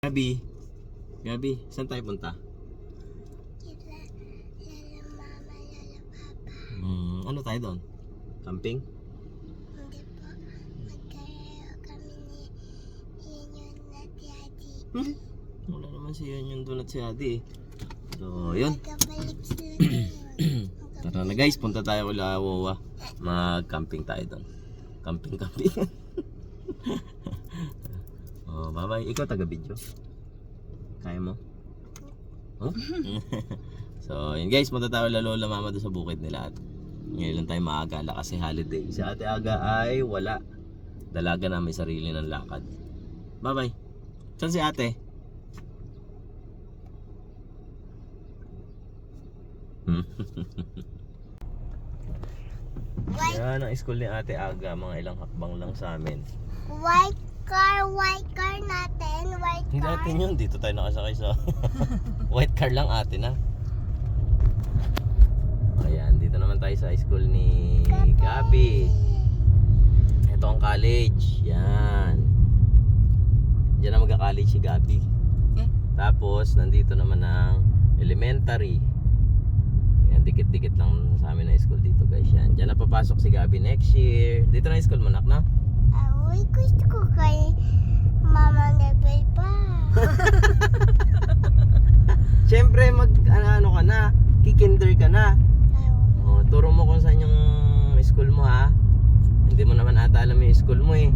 Gabi, Gabi, saan tayo punta? Lala mama, lala papa. Ano tayo doon? Camping? Hindi po. Magkaroon kami ni Yun na daddy. Wala naman si Yun doon at si Adi eh. So, yun. Magkabalik sila yun. Tara na guys, punta tayo kula Wawa. Mag-camping tayo doon. Camping. Oh, bye-bye. Ikaw taga-video. Kaya mo? Oh? So, yun guys, punta tayo kula Lola Mama doon sa bukid nila. At ngayon lang tayo maagala kasi holiday. Si Ate Aga ay wala. Dalaga na may sarili ng lakad. Bye-bye. Saan si Ate? Yan ang school ni Ate Aga. Mga ilang hakbang lang sa amin. White car natin. White Hindi car. atin yun. Dito tayo nakasakay sa white car lang atin ha. Ayan, dito naman tayo sa school ni Gabi. Ito ang college. Yan. Diyan na magka-college si Gabi. Tapos, nandito naman ang elementary. Yan, dikit-dikit lang sa amin na school dito guys. Yan. Diyan na papasok si Gabi next year. Dito na yung school mo, nak na? Uy, gusto ko kay Mama Nebel pa. Siyempre, ano ka na, kikinder ka na. Oh, turo mo kung saan yung school mo ha. Hindi mo naman ata alam yung school mo eh.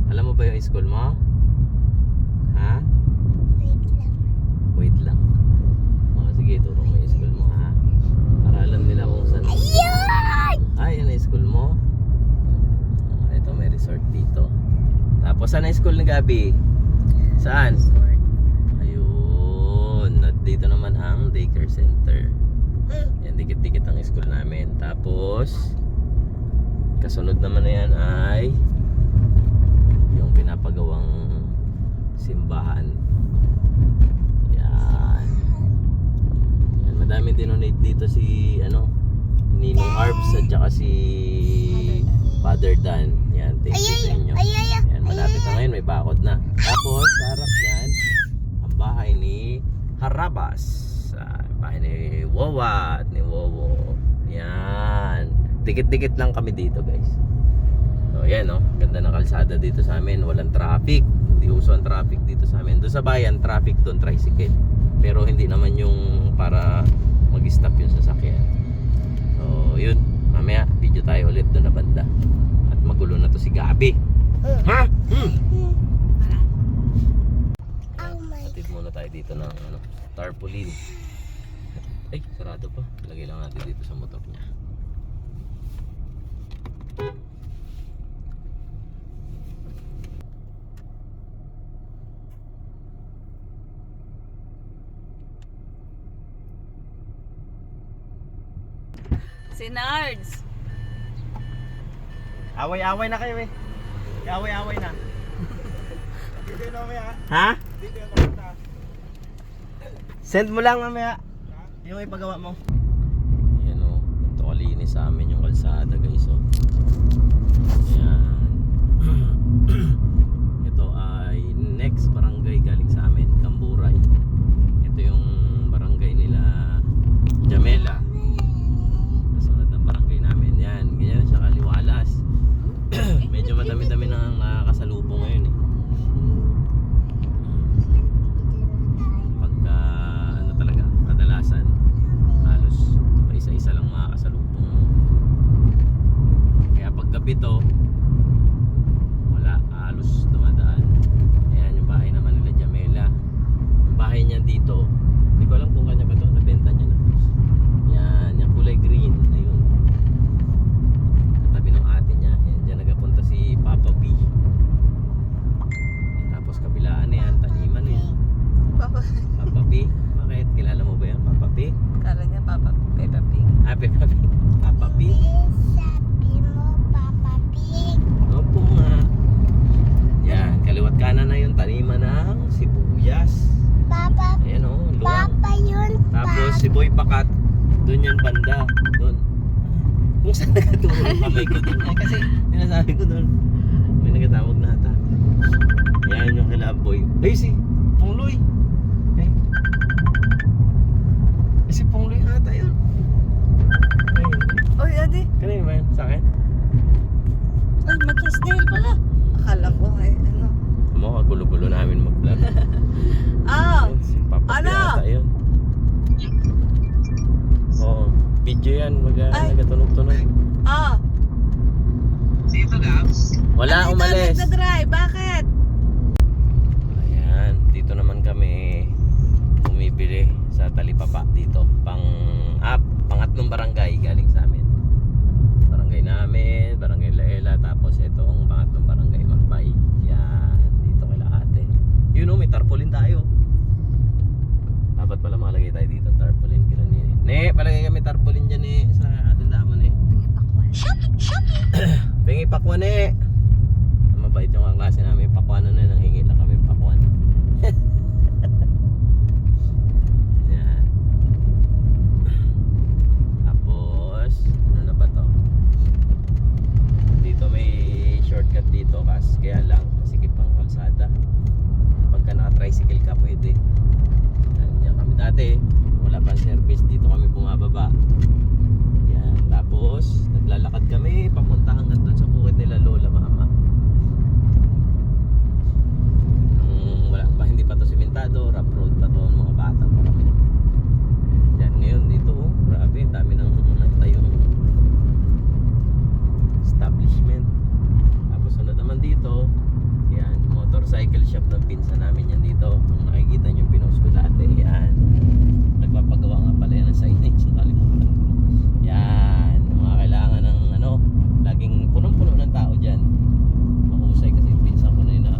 Alam mo ba yung school mo? Ha? Wait lang. Wait lang. Oh, sige, turo mo yung school mo ha. Para alam nila kung saan. Ayun! Ay, yan ang school mo. Oh, ito may resort dito. Tapos saan ang school ni Gabi? Saan? Ayun. At dito naman ang daycare center. Yan, dikit-dikit ang school namin. Tapos kasunod naman na yan ay yung pinapagawang simbahan. Yan. Yan, madaming dinonate dito si Ninong Arbs at saka si Father Dan. Yan, thank you sa inyo. Yan, malapit na ngayon, may bakod na. Tapos, sa harap yan, ang bahay ni Harabas. Bahay ni Wawa at ni Wowo. Yan. Dikit-dikit lang kami dito guys. So yan ganda ng kalsada dito sa amin. Walang traffic. Hindi uso ang traffic dito sa amin. Doon sa bayan, traffic doon, tricycle. Pero hindi naman yung para mag-stop yung sasakyan. So yun. Mamaya, video tayo ulit doon na banda. At magulo na to si Gabi. Ha? Oh my Hatid muna tayo dito ng tarpaulin. Ay, sarado pa. Lagay lang natin dito sa motor niya. Si Nards. Away-away na kayo eh. Away-away na. Ha? Send mo lang mamaya. Yung ipagawa mo. Yan o. Ito kalinis sa amin yung kalsada guys o. Yan. Ito ay next barangay galing sa amin. Camburay. Ito yung barangay nila Jamela. Kasunod ng barangay namin. Yan. Ganyan siya kaliwalas. Medyo madami-dami na nakakasalubong ngayon eh. Pagka talaga kadalasan halos isa-isa lang makakasalubong. Kaya pag gabi to wala, halos dumadaan. Ayan yung bahay naman nila Jamela. Yung bahay niya dito, hindi ko alam kung kanya ba to, nabenta niya na. Yan, yung kulay green. Ayun, katabi ng ate niya. Yan, dyan nagapunta si Papa B. Tapos kabilaan na yan, taniman na yan. Papa. Papa P, bakit? Kilala mo ba yan? Papa P? Kala niya Papa Peppa Pig. Ah, Peppa P. Papa P? Sabi mo, Papa Pig. Opo nga. Yan, kaliwat kanan na yung taniman ng sibuyas. Papa, Ayan o, luwang. Papa yun. Tapos si Boy Pakat, doon yan banda. Doon. Kung saan nagaturo yung kamay ko doon. Ay, kasi sinasabi ko doon, may nagatawag na ata. Yan yung kilaboy. Ay, si Pungloy. Eh. Si Pungloy ata yun. Oy, Adi. Kanina ba yun? Sa akin? Ay, Matisdale pala. Akala ko ay ano. Mo, kagulo-gulo namin mag-vlog. Ah! Ayun, si Papa Ano? ata yun. Oo. Video yan. Ay. Nagatunog-tunog. Ah! Wala, umalis. Nagdadrive. Bakit? Ayan, dito naman kami bumibili sa Talipapa dito. Pangatlong barangay galing sa amin. Barangay namin, Barangay Laela, tapos ito ang pangatlong barangay Magpay. Yan, dito kay Ate. Yun o, may tarpaulin tayo. Dapat pala makalagay tayo dito tarpaulin kila ni. Ne, palagay kami tarpaulin dyan sa tindahan mo ne. Pingi pakwan eh. Mabait yung kaklase namin, pakwan na nanghingi lang kami pakwan. Yan. Tapos, ano na ba to? Dito may shortcut dito kaya lang, masikip ang kalsada. Pagka naka-tricycle ka pwede. Yan kami dati, wala pang service, dito kami bumababa. Yan, tapos naglalakad kami papunta hanggang doon sa bukid nila Lola Mama. Wala pa, hindi pa to simentado, rough road pa to, mga bata pa kami. Yan, ngayon dito, oh, grabe, dami nang nagtayong establishment. Tapos sunod naman dito, yan, motorcycle shop ng pinsan namin yan dito. Kung nakikita nyo yung pinost ko dati, yan. Nagpapagawa nga pala yan ng signage, nakalimutan ko. Yan, mga kailangan ng ano, laging punong-puno ng tao dyan. Mahusay kasi yung pinsan ko na yun na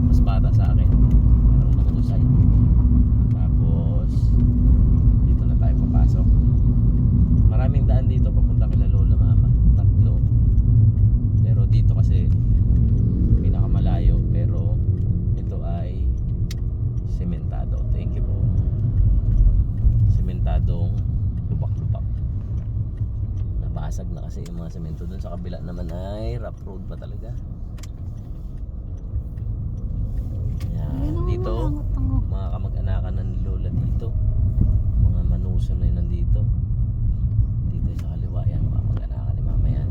mas bata sa akin. Pero mahusay. Tapos, dito na tayo papasok. Maraming daan dito papunta kila Lola Mama. 3. Pero dito kasi pinakamalayo. Pero ito ay sementado. Thank you po. Sementadong lubak-lubak. Nabasag na kasi yung mga semento dun. Sa kabila naman ay rough road pa talaga. Yan, dito mga kamag-anakan ng Lola dito. Mga manuso na yun nandito. Dito sa kaliwa yan, mga kamag-anakan ni Mama yan.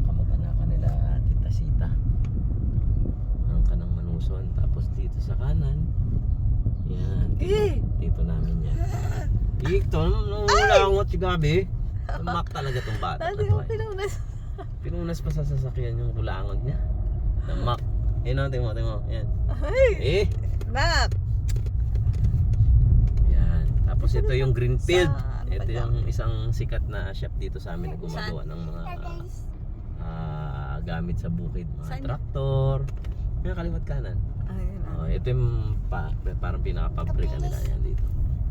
Kamag-anakan nila Tita Sita. Ang kanang manuson. Tapos dito sa kanan, yan, dito namin yan. Ito, nangulangot si Gabi. Tumak talaga tong bata na Dati to. ko pinunas. Pinunas pa sa sasakyan yung kulangot niya. Namak. Ayun o, tingnan mo. Yan. Ay! Nak! Yan. Tapos ito yung Greenfield. Saan? Ito yung isang sikat na shop dito sa amin na gumagawa ng mga gamit sa bukid. Mga Saan? traktor. Kaya kalimat kanan. Ayun. Ito yung parang pinaka-pabrika nila yan dito.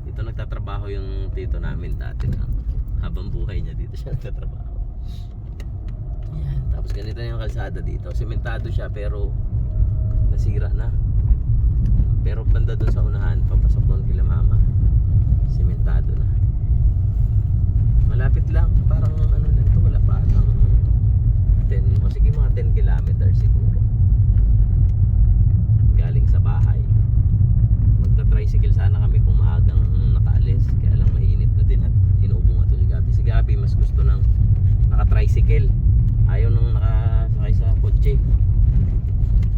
Dito nagtatrabaho yung tito namin dati na habang buhay niya dito siya nagtatrabaho. Yan. Tapos ganito na yung kalsada dito. Sementado siya pero nasira na. Pero banda doon sa unahan, papasok doon kila Mama. Sementado na. Malapit lang. Parang ano lang ito. Wala pa atang 10 o sige mga 10 kilometers siguro. Galing sa bahay. Magta-tricycle sana kami kung maagang nakaalis. Kaya lang mainit na din at inuubo nga to si Gabi. Si Gabi mas gusto ng naka-tricycle. Ayaw nang nakasakay sa kotse.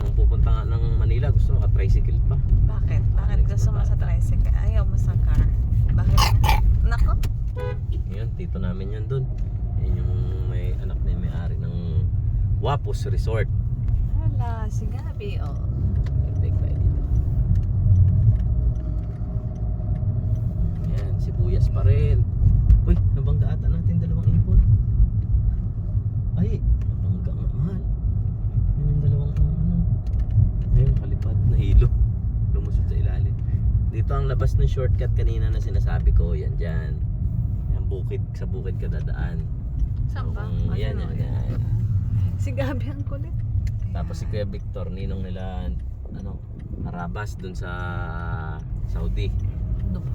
Nung pupunta nga ng Manila, gusto naka-tricycle pa. Bakit? Bakit gusto mo sa tricycle? Ayaw mo sa car? Bakit nga? Nako! Yan, tito namin yan dun. Yan yung may anak na may-ari ng Wapos Resort. Hala, si Gabi, oh. Take tayo dito. Yan, sibuyas pa rin. Uy, nabangga ata natin 2 ipon. Ay, nabangga nga mahal. Yung 2 ano. Ayun, nakalipad, nahilo. Lumusot sa ilalim. Dito ang labas ng shortcut kanina na sinasabi ko. Yan dyan. Yan, bukid, sa bukid ka dadaan. Saan ba? Yan, yan, yan. Si Gabi ang kulit. Tapos si Kuya Victor, ninong nila ano, Arabas dun sa Saudi.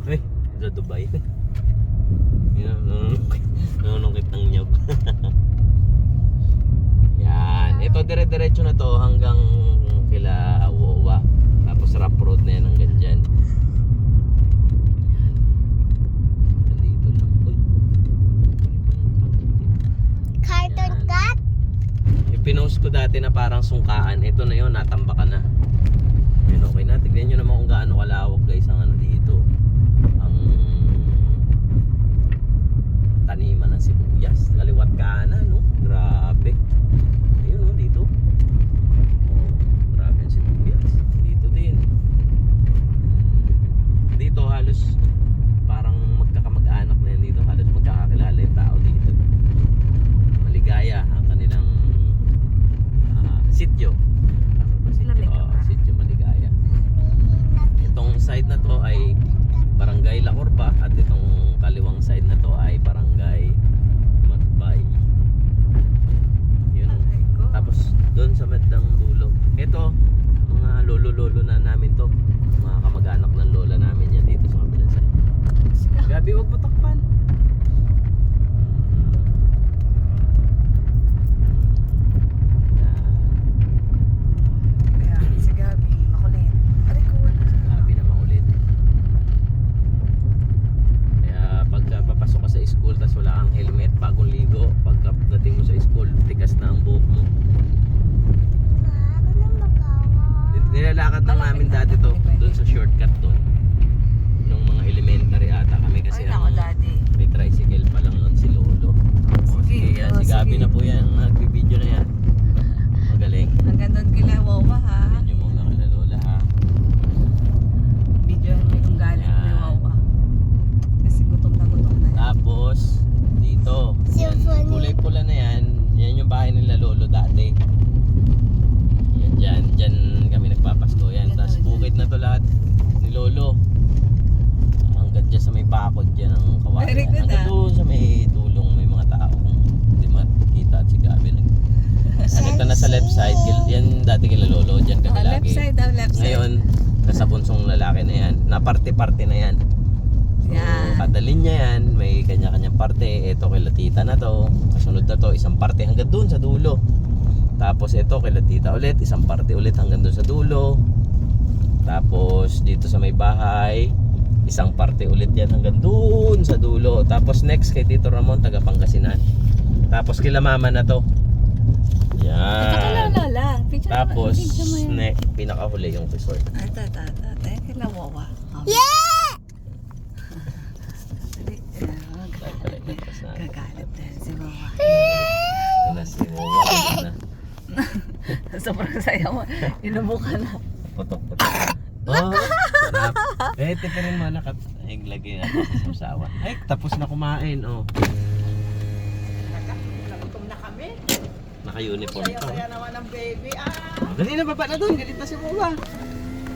Eh, sa Dubai. Yun, nanunungkit ng nyog. Yan. Yan. Ito dire-diretso na to hanggang kila Wawa. Tapos rough road na yan hanggang dyan. Yan. Nandito lang. Uy. Cartoon Yan. cat? Yung pinost ko dati na parang sungkaan. Ito na yun, natambakan na. Yun, okay na. Tignan nyo naman kung gaano kalawak guys ang ano dito. Ang taniman ng sibuyas. Kaliwat kanan, no? Grabe. Ayun, no? Dito. Oh, grabe ang sibuyas. Dito din. Dito halos parang magkakamag-anak na yan dito. Halos magkakakilala yung tao dito. Maligaya ang kanilang sityo. Tama ba sityo? Lamig ka Oo, ba? sityo Maligaya. Itong side na to ay Barangay La Corba at itong kaliwang side na to ay Barangay Matbay. Yun. Aray ko. Tapos doon sa bandang dulo. Ito, mga lolo-lolo na namin to. Mga kamag-anak ng lola namin yan dito sa kabilang side. Gabi, wag mo takpan. Kaya si Gabi, makulit. Aray ko wala. Gabi na maulit. Kaya pagka papasok ka sa school tas wala kang helmet, bagong ligo, pagka dating mo sa school, tigas na ang buhok mo. Ano na magawa? Nilalakad lang namin dati to, doon sa shortcut doon. Nung mga elementary ata kami kasi Ay nako ang daddy. may tricycle pa lang noon si Lolo. O, sige, yan, si Gabi na po yan, nagbibideo na yan. Magaling. Hanggang doon kila Wawa ha. Video mo na kala Lola ha. Videohan mo yung galing ni Yan. Wawa. Kasi gutom na yan. Tapos, dito, yan, Symphony. kulay pula na yan, yan yung bahay nila Lolo dati. Yan dyan, dyan kami nagpapasko yan. Tapos bukid na to lahat ni Lolo. Hanggang dyan sa may bakod dyan ang kawayan. Very good, Hanggang ah. doon sa may tulong, may mga tao kung hindi makita at si Gabi. Ito na sa left side, yan dati kila Lolo, dyan kami Left lagi. side left side. Ngayon, nasa bunsong lalaki na yan. Naparte-parte na yan. Yan. Kada linya yan, may kanya-kanyang parte. Ito kay Tita na to, kasunod na to, isang parte hanggang doon sa dulo. Tapos ito kay Tita ulit, isang parte ulit hanggang doon sa dulo. Tapos dito sa may bahay, isang parte ulit yan hanggang doon sa dulo. Tapos next kay Tito Ramon, taga Pangasinan. Tapos kila Mama na to. Yan. Lola. Tapos pinakahuli yung resort. Ito. Kila Wawa. Yeah! Dahil pala inagpas na. Gagalit din si Wawa. Ito na si Wawa. Ito na. Sobrang saya mo. Inubukan na. Putok-putok. Oh, sarap. Teka rin mo nakat. Ay, lagay natin sa sausawan. Ay, tapos na kumain. Oh. Nagutom na kami. Naka-uniform to. Kaya naman ang baby. Dali na, baba na doon. Galit na si Wawa.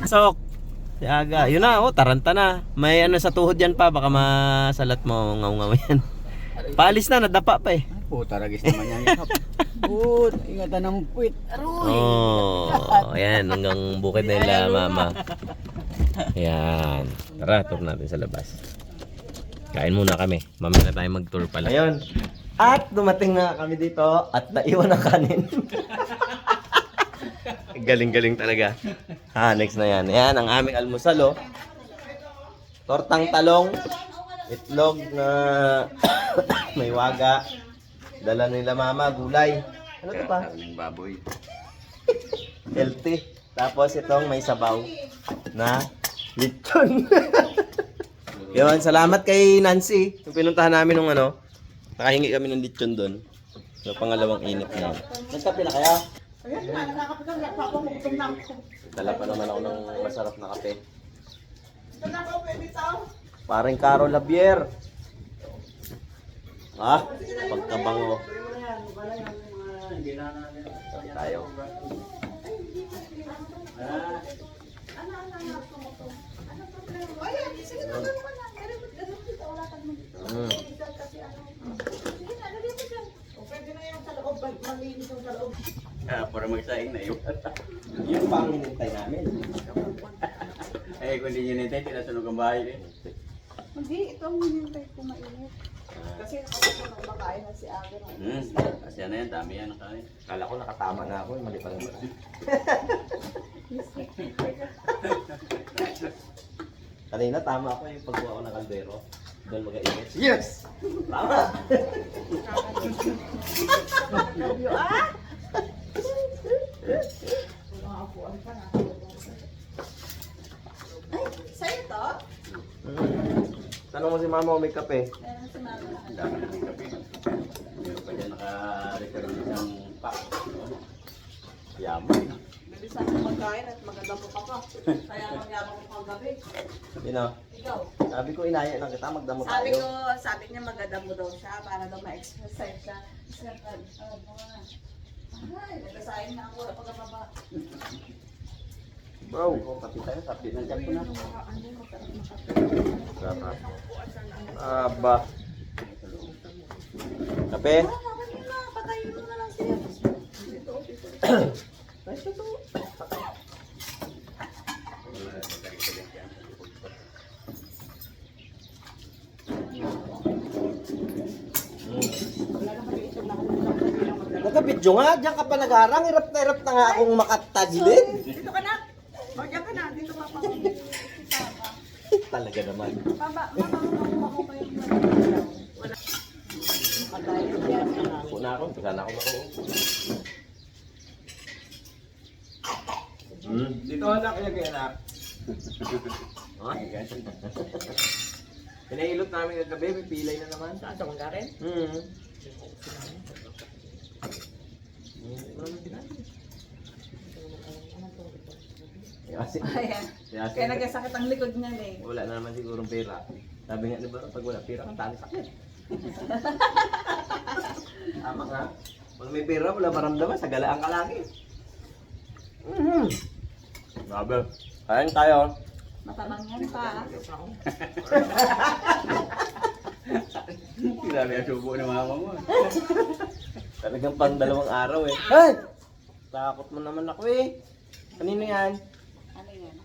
Sok. Si Aga. Yun na, oh, taranta na. May ano sa tuhod yan pa. Baka masalat mo. Ngaw-ngaw yan. Paalis na, nadapa pa eh. Puta, ragis naman yan. Put, ingatan ng puwit. Aroy! Oh, ayan, hanggang bukid nila Mama. Ayan. Tara, tour natin sa labas. Kain muna kami. Mamaya na tayo mag-tour pala. Ayun. At dumating na kami dito at naiwan ang kanin. Galing-galing talaga. Ha, next na yan. Ayan, ang aming almusal, oh. Tortang talong, itlog na may waga. Dala nila Mama, gulay. Ano to pa? Baboy. Healthy. Tapos itong may sabaw na lechon. Yun, salamat kay Nancy. Yung pinuntahan namin nung ano, nakahingi kami ng lechon doon. So, pangalawang init na. Nagkape na kaya? Dala pa naman ako ng masarap na kape. Parang Caro Labier. Ah, pagkabango. Tayo. Para magsaing na yun. Yung pang hinintay namin. Eh, kung hindi nyo nintay, tinasunog ang bahay eh. Hindi, ito ang hinintay ko mainit. Kasi nakapagod ng makain na si Aga. Kasi ano yan, dami yan nakain. Kala ko nakatama na ako, mali pa naman. Kanina tama ako yung pagkuha ko ng kaldero. Doon mag-init. Yes! Tama! Sa'yo to? Tanong mo si mama kung may kape. Meron si Mama. Ang dami ng kape. Meron pa dyan naka-record isang pack. Yaman. Bilisan mo magkain at maganda mo ka pa. Kaya magyabang mo kang gabi. Sino? Ikaw. Sabi ko inaya lang kita, magdamo Sabi tayo. ko, sabi niya maganda mo daw siya para daw ma-exercise siya. Ay, nagkasayin na ako pagkababa. Bro, kape tayo, kape ng kape na. Sarap. Aba. Kape? Patayin mo na lang siya. Nagka-video nga, diyan ka pa nag-arang, hirap na nga akong makatagilid. Dito ka na. O, diyan ka na. Dito ka pa. Talaga naman. Mama, ako pa yung wala. Makadayot yan. Ako na ako, sana ako mako. Dito anak, ilagay anak. Pinailot namin kagabi, may pilay na naman. Saan sa mangga rin? Ayan. Kaya nagkasakit ang likod niya eh. Wala na naman sigurong pera. Sabi nga di ba, pag wala pera, ang tali sakit. Tama nga. Pag may pera, wala maramdaman, sa galaan ka lagi. Grabe. Kain tayo. Matamang yan pa. Grabe ang subo ng mama mo. Talagang pang 2 araw eh. Ay! Takot mo naman ako eh. Kanino yan? Ano yan?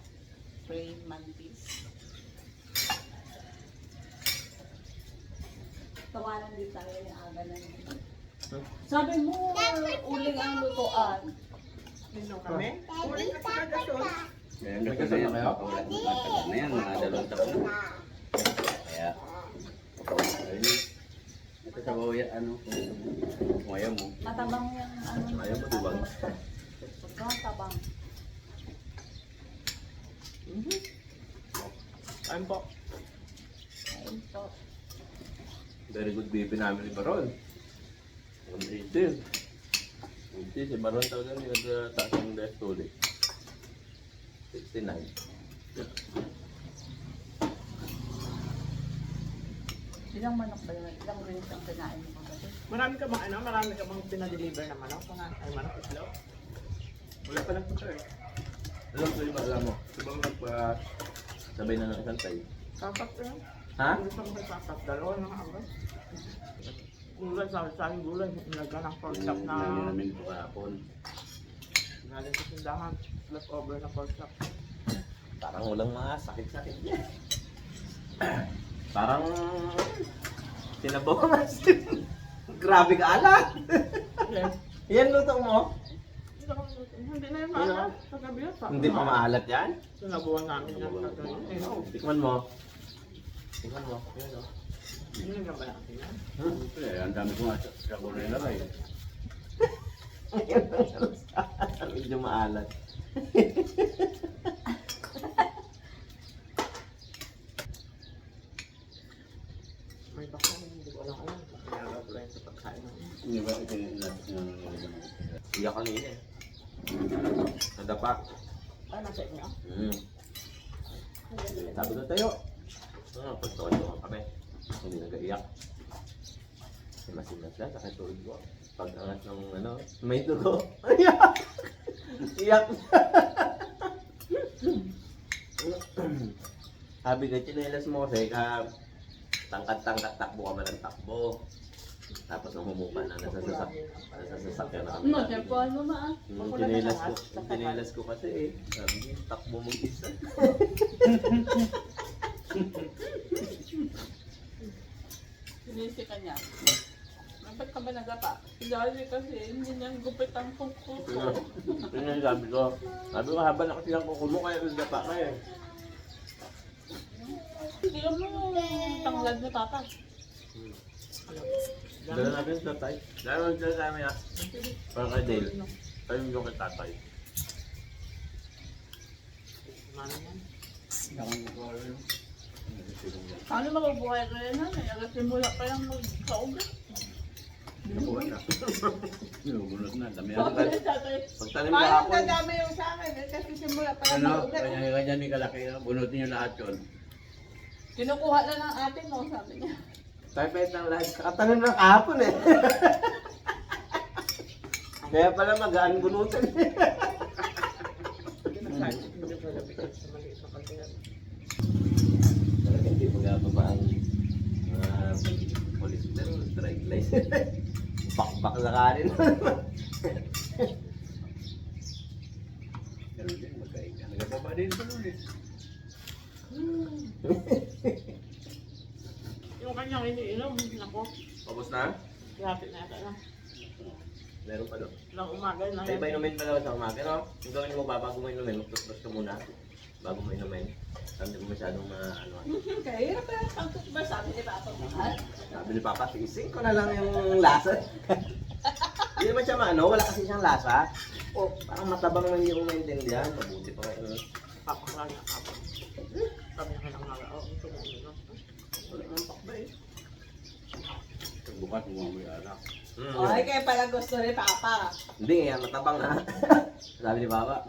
Praying mantis. Tawanan din tayo ni Aga na yun. Sabi mo, uling ang lutuan. Sino kami? Uling kasi kagasyon. Ngayon kasi na yan, matagal na yan, mga 2 taon na. Kaya, ayun. Ito sa bawaya, ano, kung ayaw mo. Matabang yung ano. Ayaw mo, diba? Matabang. Kain po. Ayun po. Very good baby namin ni Baron. 180. Si Baron tawag na nagtaas ng death ulit. 69. Ilang manok ba yun? Ilang rings ang kinain mo kagabi? Marami ka bang marami ka bang pinadeliver na manok? Ay manok itlog? Wala pa lang po sir. Alam ko iba, alam mo. Sabang sabay na ng isang tayo. Kapat yun. Ha? Hindi pa mga kapat. Dalawa na nga agad. Gulay sa aking gulay. Nilagyan ng pork chop na Lalo namin ito kahapon. galing sa tindahan. Leftover na pork chop. Parang walang mga sakit-sakit niya. Parang sinabaw mas. Grabe ka alat. Yan luto mo? Hindi na yun maalat. Kagabi yun. Hindi pa maalat yan? Sinabuhan namin yan. Kagabi. Eh, no. Tikman mo. Tikman mo. Yan o. Hindi na ba natin yan? Eh, ang dami ko nga sa kulay na kayo. Medyo maalat. May baka hindi ko alam. Pinag-apply sa pagkain ng Hindi ba ito yung ng Iyak kanina eh. Nadapa. ay, nasa inyo. Sabi ko tayo. Pagtukan kami. Hindi nag-iyak. Simas-simas lang, sakit tulog ko. Pag-angat ng ano, may dugo. Iyak! Iyak! Sabi ko, chinelas mo kasi tangkat-tangkat, takbo ka ba ng takbo. Tapos nung humupa na, nasasasakyan na kami. No, tempo ano ma? Chinelas ko kasi eh. Sabi niya, takbo mo isa. Sinisi ka niya. Ba't ka ba nagapa? Dahil kasi hindi niya gupit ang kuko. Yun yung sabi ko. Sabi ko, haba na kasi ang kuko mo, kaya nagdapa ka eh. Hindi mo tanglad na tatas. Dala natin sa tatay. Dala natin sa amin ah. Para kay Dale. Tayo yung kay tatay. Mana yan. Paano mabubuhay ka yan? Alas simula pa lang magkaugat. Nakuha na. Binubunot na. Dami Sabi ang ni tatay, Pagtanim paano kahapon. dadami yung sa akin? Kasi simula pa lang ano, magkaugat. kanya-kanya ni kalaki. Bunutin nyo lahat yun. Kinukuha na ng atin mo, sabi niya. Tayo pahit ng lahat. Kakatanim lang kahapon eh. Kaya pala magaan bunutan eh. Hindi ko alam ito sa maliit na kalderan. Talaga hindi magababa ang police pero strike license. Bakbak na kanin. Ganun din, magkaiga. Nagpapa din sa nun eh. Yung kanyang iniinom, nako, Tapos na? lapit na yata na. Meron pa doon. Nang umaga na Sa iba inumin pa daw sa umaga, no? Yung gawin mo ba bago mo inumin, magtutbrush ka muna. Bago mo inumin. Hindi mo masyadong ano. Kaya hirap pa yung pagtutba, sabi ni Papa Mahal. Sabi ni Papa, tising ko na lang yung lasa. Hindi naman siya maano, wala kasi siyang lasa. O, parang matabang lang hindi ko maintindihan. Mabuti pa kayo. Papakrami ang kapag. Kami ang kailang nga, oh, ito na ano. Wala nang pakba eh. Bukas mo may anak. Ay, kaya pala gusto ni Papa. Hindi, yan, matabang na. Sabi ni Papa,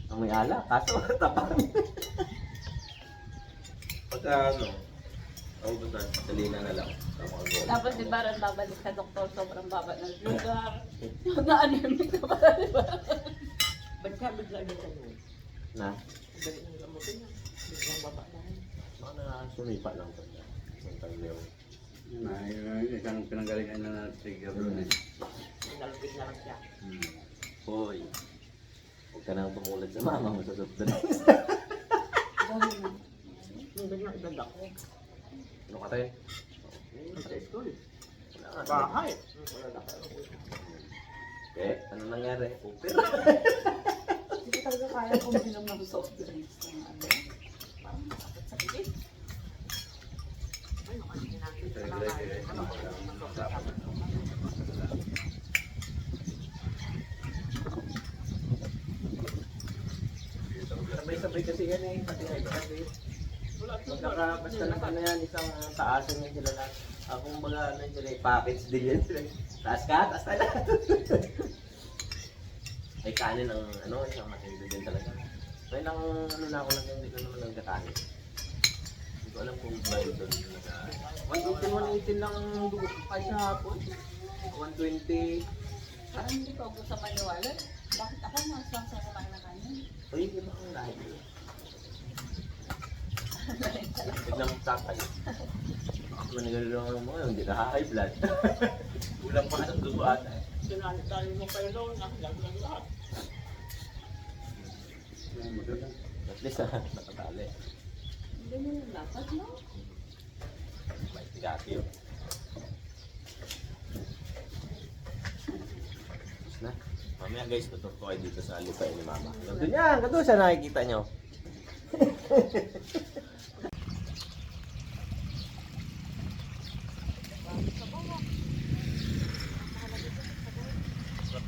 ang may ala, kaso matabang. Pagka ano, ako ba sa salina na lang. Tapos di ba rin babalik sa doktor, sobrang baba ng sugar. Na-anemic ka pala, di ba? Ba't ka bigla-bigla yun? Na? Dali ng gamutin niya. Biglang baba na yun. Baka na sumipa lang ko niya. Isang taglew. Isang pinanggalingan na trigger doon eh. Nalapit na lang siya. Hoy, huwag ka nang tumulad sa mama mo sa subsidize. Yung ganyan edad ako. Ano ka tayo? Sa school. Wala nga. Bahay. Wala na kayo. Eh, ano nangyari? Upir. Hindi talaga kaya kung binom ng soft drinks ng ano. Parang masakit sa bibig. Ay, naman ginagin ka lang tayo. Sabay-sabay kasi yan eh. Pati high blood eh. Magkakabasta lang ano yan, isang taasan yan sila lahat. Akong baga ano yun sila, package din yan sila. Taas ka, taas tayo lahat. Ay kanin ang ano, isang matindi din talaga. May lang ano na ako lang, hindi ko naman nagkakanin. Hindi ko alam kung bayad doon. 118 lang ang dugo pa sa hapon. 120. Parang hindi ko ako sa maniwala. Bakit ako masang sa kumain na kanin? Uy, hindi ba akong lahat yun? Tignan mo tatay. Manigalo lang mo, hindi na high blood. Ulang pa ng dugo ata eh. Sinali-tali mo kayo doon. Nakagaglag lahat. At least nakatali. Hindi mo yung dapat, no? May tigati yun. Tapos na. Mamaya guys, tutur ko kayo dito sa alipay ni Mama. Doon yan, doon siya nakikita nyo.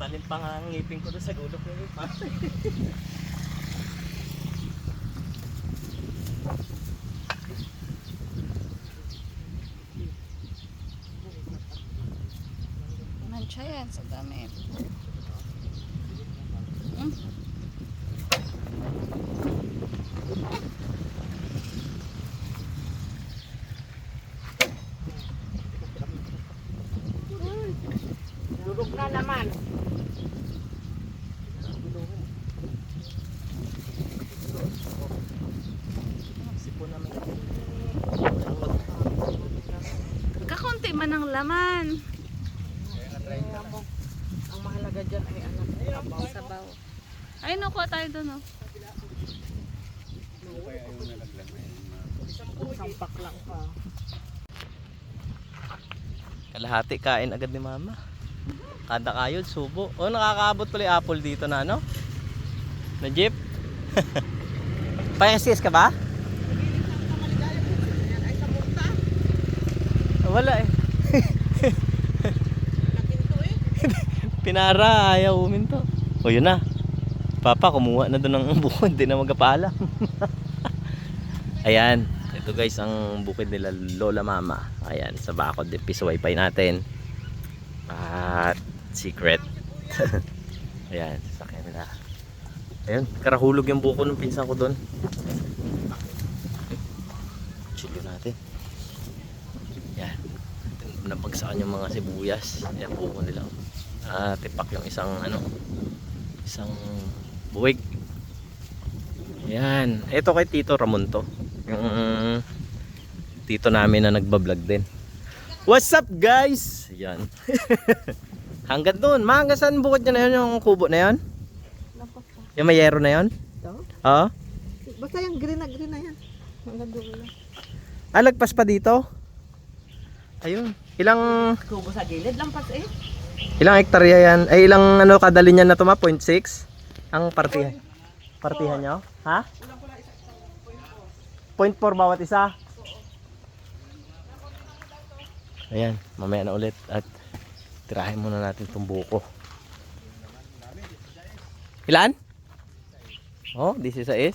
Matalim pa nga ang ngipin ko doon sa gulok ng ipa. Mancha yan sa damit. Durog na naman. Kakunti man ang laman. Ang mahalaga dyan ay anak. Sabaw. Ay, nakuha tayo doon, oh. Isang pak lang pa. Kalahati kain agad ni mama. Kada kayod, subo. O, nakakaabot pala yung apple dito na ano? Na jeep? Payasis ka ba? Wala eh. Pinara, ayaw uminto. O yun na. Papa, kumuha na doon ng buko. Hindi na magpaalam. Ayan. Ito guys, ang bukid nila Lola Mama. Ayan, sa bakod. Piso wifi natin. At secret. Ayan, sasakyan nila. Ayan, karahulog yung buko ng pinsan ko doon. Chill natin. Ayan. Napagsakan yung mga sibuyas. Ayan, buko nila. Tipak yung isang isang buwig. Ayan. Ito kay Tito Ramon to. Yung tito namin na nagbablog din. What's up guys? Ayan. Hanggang doon. Hanggang saan bukod niya na yun? Yung kubo na yun? Yung mayero na yun? Oo. Basta yung green na yan. Hanggang doon lang. Lagpas pa dito? Ayun. Ilang Kubo sa gilid, lampas eh. ilang hektarya yan? Ay ilang kadali niyan na to ma? 0.6? Ang partihan. Partihan nyo? Ha? 0.4 bawat isa? Ayan, mamaya na ulit at tirahin muna natin itong buko. Ilan? Oh, 16.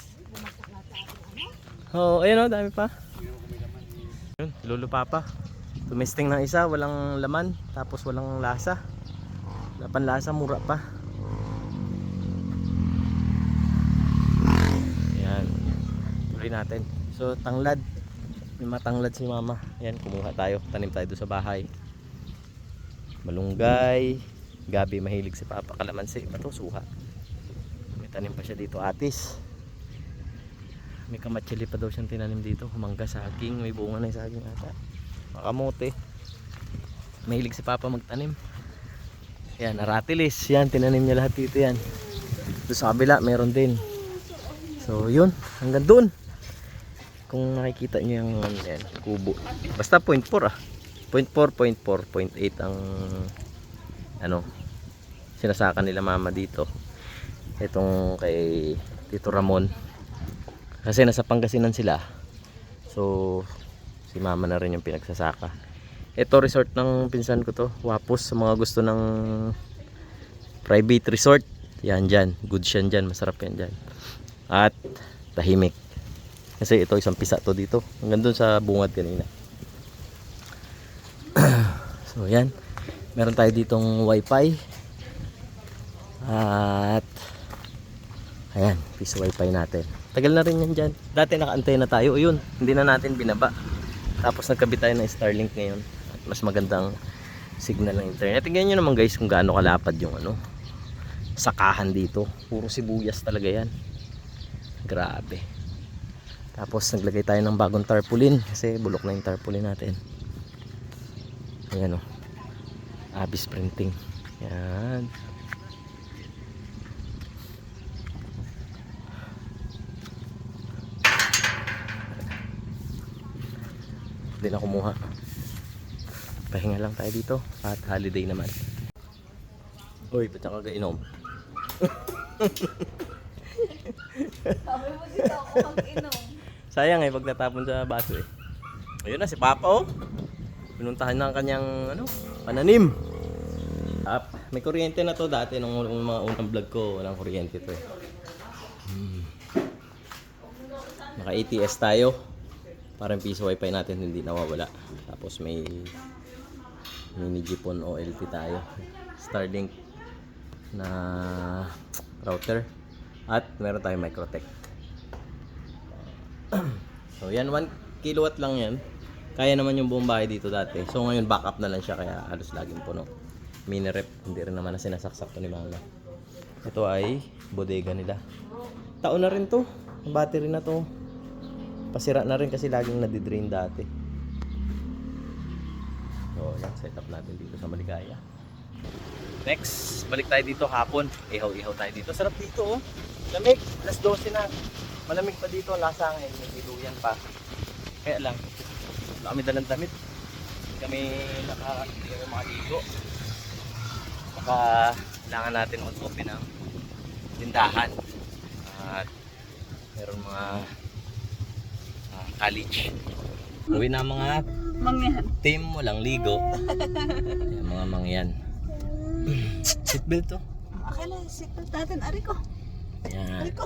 Oh, ayun dami pa. Yun, lolo papa. Tumisting ng isa, walang laman, tapos walang lasa. Wala pang lasa, mura pa. Ayan, tuloy natin. So, tanglad. May matanglad si mama. Ayan, kumuha tayo. Tanim tayo doon sa bahay. Malunggay. Gabi, mahilig si papa. Kalamansi, ito, suha. May tanim pa siya dito, atis. May kamatsili pa daw siyang tinanim dito. Mangga, saging. May bunga na yung saging ata. Makamote. Mahilig si papa magtanim. Ayan, aratilis. Yan, tinanim niya lahat dito yan. Doon sa kabila, meron din. So, yun. Hanggang doon. Kung nakikita nyo yung yan, kubo. Basta 0.4 ah. 0.4, 0.4, 0.8 ang sinasaka nila mama dito. Itong kay Tito Ramon. Kasi nasa Pangasinan sila. So, si mama na rin yung pinagsasaka. Ito resort ng pinsan ko to. Wapos sa mga gusto ng private resort. Yan dyan. Good yan dyan. Masarap yan dyan. At tahimik. Kasi ito isang pisa to dito. Hanggang doon sa bungad kanina. So yan. Meron tayo ditong wifi. At ayan, piso wifi natin. Tagal na rin yan dyan. Dati naka-antay na tayo. O yun, hindi na natin binaba. Tapos nagkabit tayo ng Starlink ngayon. At mas magandang signal ng internet. Tingnan nyo naman guys kung gaano kalapad yung sakahan dito. Puro sibuyas talaga yan. Grabe. Tapos naglagay tayo ng bagong tarpaulin. Kasi bulok na yung tarpaulin natin. Ayan Abis printing. Yan. Hindi na kumuha. Pahinga lang tayo dito at holiday naman. Uy, ba't ka inom? Sabi mo dito ako mag-inom. Sayang pag natapon sa baso Ayun na si Papa Pinuntahan na ang kanyang pananim. May kuryente na to dati nung mga unang vlog ko, walang kuryente to Naka ATS tayo. Parang piso wifi natin hindi nawawala. Tapos may mini Jipon OLT tayo. Starlink na router. At meron tayong Microtech. So yan, 1 kilowatt lang yan. Kaya naman yung buong bahay dito dati. So ngayon backup na lang siya kaya halos laging puno. Mini rep, hindi rin naman na sinasaksak to ni mama. Ito ay bodega nila. Taon na rin to. Ang battery na to. Pasira na rin kasi laging nadidrain dati. So yan, set up natin dito sa Maligaya. Next, balik tayo dito hapon. Ihaw-ihaw tayo dito. Sarap dito Lamig, alas 12 na. Malamig pa dito, lasangin. May diluyan pa. Kaya lang, wala kami dalang damit. kami hindi kami makaligo. Baka kailangan natin mag-open ng tindahan. At meron mga college. Uwi na mga Mangyan. team, walang ligo. Ayan, mga mangyan. Seatbelt to. Okay lang, sit natin. Ari ko. Ayan. Ari ko.